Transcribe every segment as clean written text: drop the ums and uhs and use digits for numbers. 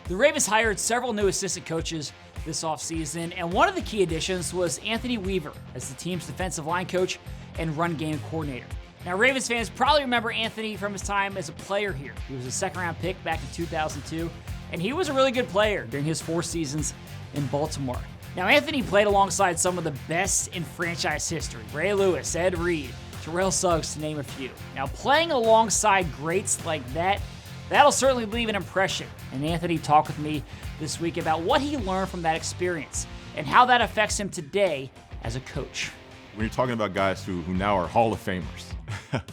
The Ravens hired several new assistant coaches this offseason, and one of the key additions was Anthony Weaver as the team's defensive line coach and run game coordinator. Now, Ravens fans probably remember Anthony from his time as a player here. He was a second-round pick back in 2002, and he was a really good player during his 4 seasons in Baltimore. Now, Anthony played alongside some of the best in franchise history: Ray Lewis, Ed Reed, Terrell Suggs, to name a few. Now, playing alongside greats like that'll certainly leave an impression. And Anthony talked with me this week about what he learned from that experience and how that affects him today as a coach. When you're talking about guys who now are Hall of Famers,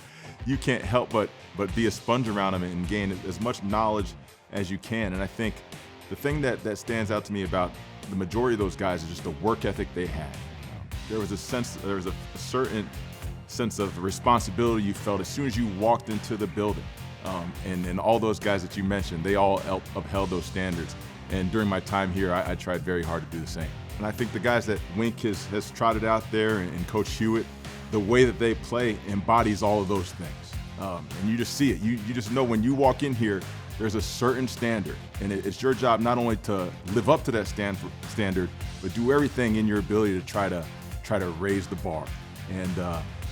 you can't help but be a sponge around them and gain as much knowledge as you can. And I think the thing that stands out to me about the majority of those guys is just the work ethic they had. There was a certain sense of responsibility you felt as soon as you walked into the building. And all those guys that you mentioned, they all upheld those standards. And during my time here, I tried very hard to do the same. And I think the guys that Wink has trotted out there, and Coach Hewitt, the way that they play embodies all of those things. And you just see it. You just know when you walk in here, there's a certain standard. And it's your job not only to live up to that standard, but do everything in your ability to try to raise the bar.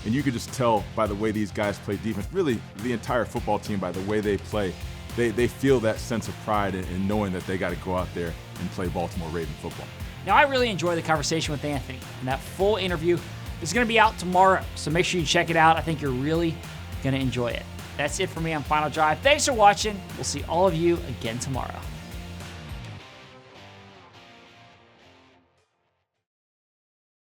And you could just tell by the way these guys play defense, really the entire football team, by the way they play, they feel that sense of pride in knowing that they got to go out there and play Baltimore Raven football. Now, I really enjoyed the conversation with Anthony, and that full interview is going to be out tomorrow, so make sure you check it out. I think you're really going to enjoy it. That's it for me on Final Drive. Thanks for watching. We'll see all of you again tomorrow.